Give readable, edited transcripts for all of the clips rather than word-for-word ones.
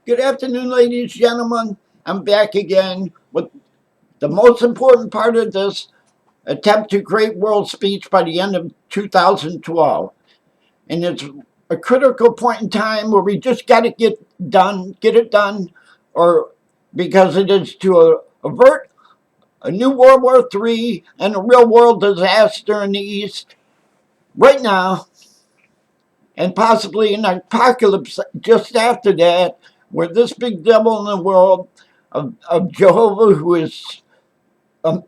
Good afternoon, ladies and gentlemen. I'm back again with the most important part of this attempt to create world speech by the end of 2012. And it's a critical point in time where we just got to get it done, or because it is to avert a new World War III and a real world disaster in the East right now, and possibly an apocalypse just after that, where this big devil in the world of Jehovah, who is um,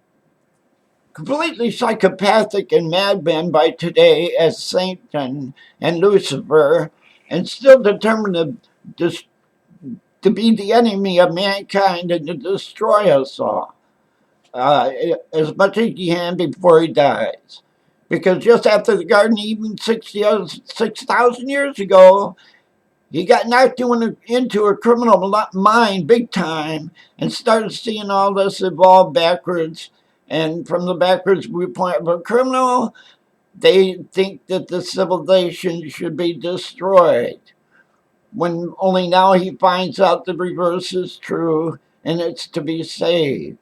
completely psychopathic and madman by today as Satan and Lucifer, and still determined to be the enemy of mankind and to destroy us all uh, as much as he can before he dies. Because just after the Garden of Eden 6,000 years ago, he got knocked into a criminal mind big time and started seeing all this evolve backwards. And from the backwards viewpoint of a criminal, they think that the civilization should be destroyed. When only now he finds out the reverse is true and it's to be saved.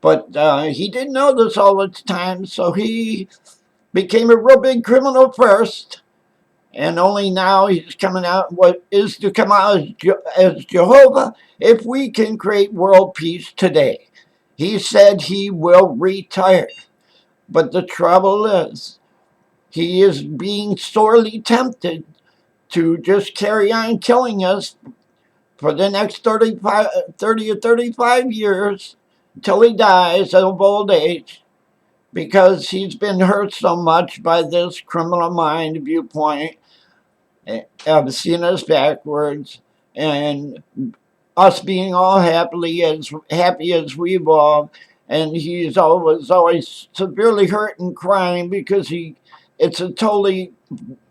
But he didn't know this all the time, so he became a real big criminal first, and only now he's coming out what is to come out as Jehovah if we can create world peace today. He said he will retire, but the trouble is he is being sorely tempted to just carry on killing us for the next 30 or 35 years until he dies of old age, because he's been hurt so much by this criminal mind viewpoint of seeing us backwards and us being all happy as we evolve. And he's always severely hurt and crying because it's a totally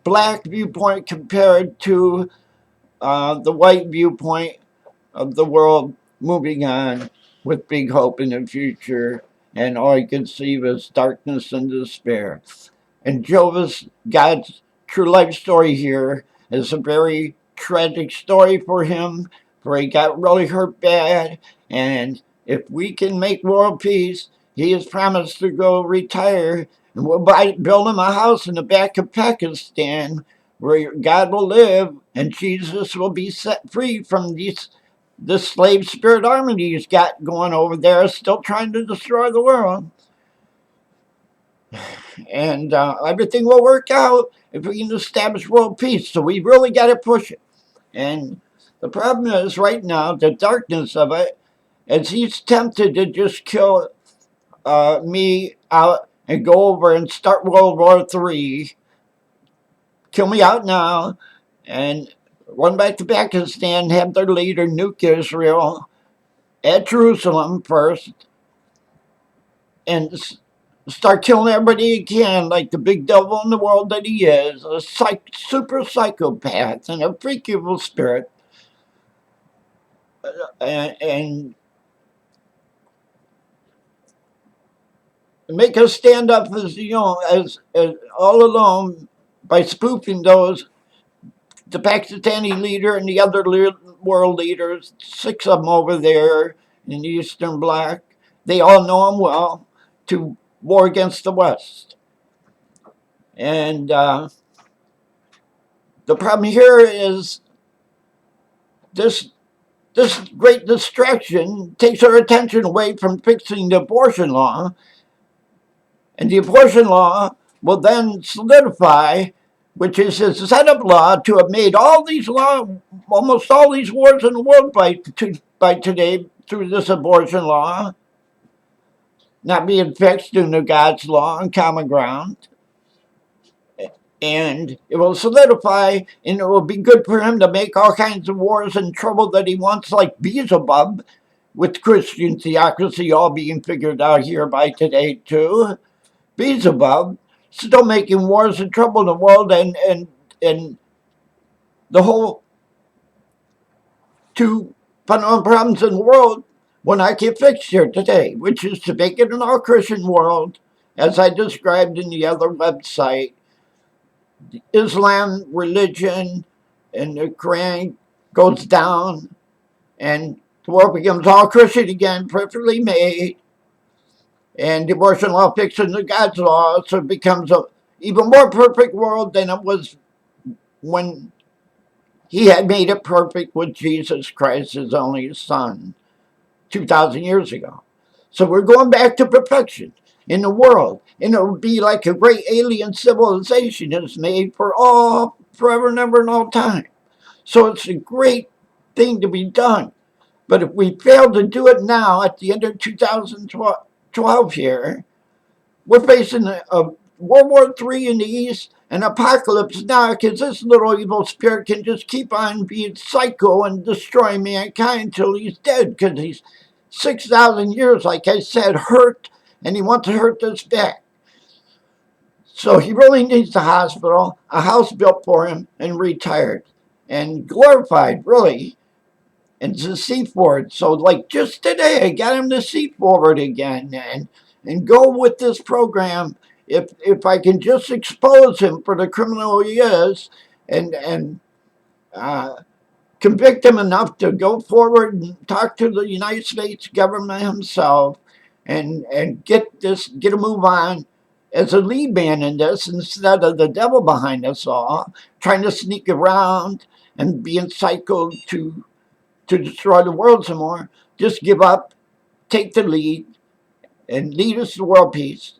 black viewpoint compared to the white viewpoint of the world moving on with big hope in the future. And all he can see was darkness and despair. And God's true life story here is a very tragic story for him, for he got really hurt bad. And if we can make world peace, he has promised to go retire, and we'll build him a house in the back of Pakistan where God will live and Jesus will be set free from this slave spirit army he's got going over there, still trying to destroy the world. And everything will work out if we can establish world peace. So we really got to push it. And the problem is right now, the darkness of it, as he's tempted to just kill me out and go over and start World War III, kill me out now, and run back to Pakistan, have their leader nuke Israel at Jerusalem first, and start killing everybody he can, like the big devil in the world that he is, a super psychopath and a freak evil spirit, and make us stand up as as all alone by spoofing the Pakistani leader and the other world leaders, 6 of them over there in the Eastern Bloc. They all know him well, to war against the West. And the problem here is this great distraction takes our attention away from fixing the abortion law, and the abortion law will then solidify, which is a setup law to have made almost all these wars in the world by today through this abortion law not being fixed due to God's law and common ground. And it will solidify, and it will be good for him to make all kinds of wars and trouble that he wants, like Beelzebub, with Christian theocracy all being figured out here by today too. Beelzebub still making wars and trouble in the world, and the whole two fundamental problems in the world will not get fixed here today, which is to make it an all Christian world, as I described in the other website. Islam religion and the Quran goes down, and the world becomes all Christian again, perfectly made, and divorce law fixed into God's law, so it becomes a even more perfect world than it was when he had made it perfect with Jesus Christ, his only son, 2,000 years ago. So we're going back to perfection in the world, and it would be like a great alien civilization that's made for all, forever and ever and all time. So it's a great thing to be done. But if we fail to do it now at the end of 2012 here, we're facing a World War III in the East, an apocalypse now, because this little evil spirit can just keep on being psycho and destroy mankind until he's dead, because he's 6,000 years, like I said, hurt, and he wants to hurt us back. So he really needs a hospital, a house built for him, and retired. And glorified, really, and to see forward. So, like just today, I got him to see forward again and go with this program. If I can just expose him for the criminal he is, and uh, convict him enough to go forward and talk to the United States government himself, and get a move on as a lead man in this instead of the devil behind us all, trying to sneak around and being psycho to destroy the world some more. Just give up, take the lead, and lead us to world peace.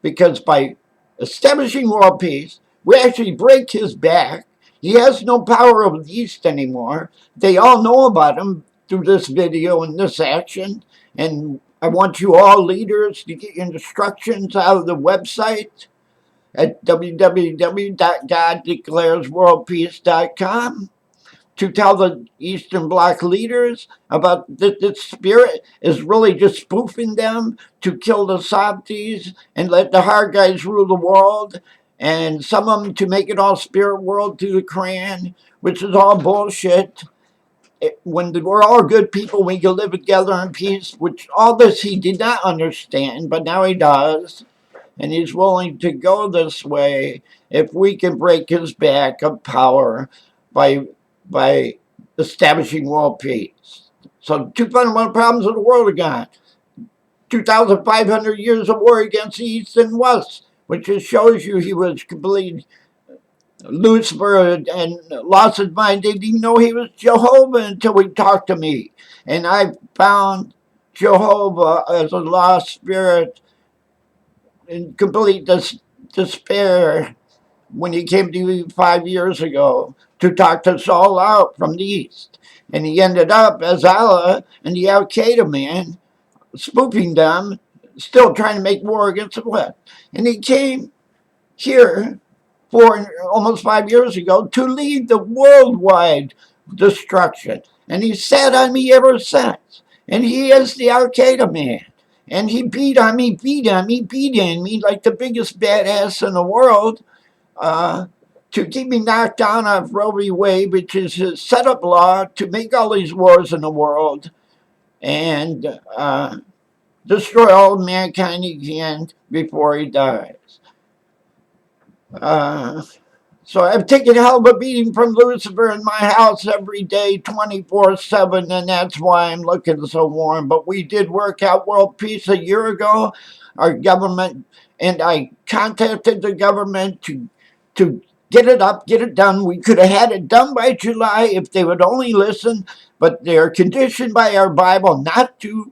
Because by establishing world peace, we actually break his back. He has no power over the East anymore. They all know about him through this video and this action. And I want you all leaders to get your instructions out of the website at www.goddeclaresworldpeace.com to tell the Eastern Bloc leaders about that this spirit is really just spoofing them to kill the softies and let the hard guys rule the world, and some of them to make it all spirit world through the Quran, which is all bullshit. When we're all good people, we can live together in peace, which all this he did not understand, but now he does. And he's willing to go this way if we can break his back of power by establishing world peace. So two fundamental problems of the world are gone. 2,500 years of war against the East and West, which just shows you he was completely Lucifer and lost his mind. Didn't even know he was Jehovah until he talked to me. And I found Jehovah as a lost spirit in complete despair when he came to me 5 years ago to talk us all out from the East. And he ended up as Allah and the Al Qaeda man, spoofing them, still trying to make war against the West. And he came here almost 5 years ago to lead the worldwide destruction. And he's sat on me ever since. And he is the Al Qaeda man. And he beat on me, beat on me, beat on me like the biggest badass in the world, to keep me knocked down off Roe v. Wade, which is his setup law to make all these wars in the world and destroy all mankind he can before he dies. So I've taken a hell of a beating from Lucifer in my house every day, 24/7, and that's why I'm looking so warm. But we did work out world peace a year ago. Our government, and I contacted the government to get it up, get it done. We could have had it done by July if they would only listen, but they're conditioned by our Bible not to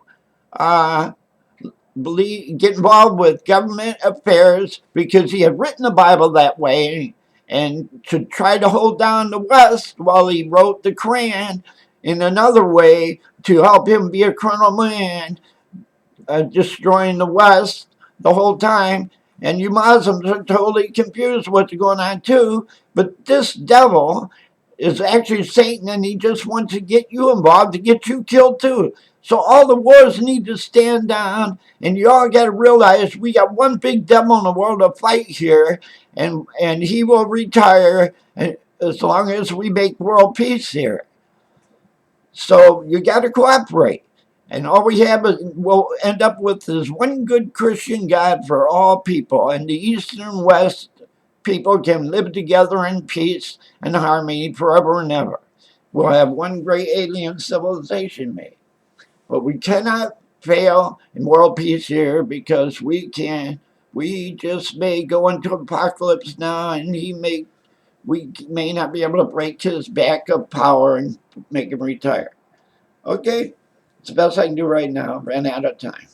get involved with government affairs because he had written the Bible that way, and to try to hold down the West while he wrote the Quran in another way to help him be a criminal man, destroying the West the whole time. And you Muslims are totally confused what's going on too. But this devil is actually Satan, and he just wants to get you involved to get you killed too. So all the wars need to stand down, and you all got to realize we got one big devil in the world to fight here, and he will retire as long as we make world peace here. So you got to cooperate. And all we have is, we'll end up with is one good Christian God for all people. And the East and West people can live together in peace and harmony forever and ever. we'll have one great alien civilization made. But we cannot fail in world peace here because we just may go into apocalypse now, and we may not be able to break his back of power and make him retire. Okay, it's the best I can do right now. Ran out of time.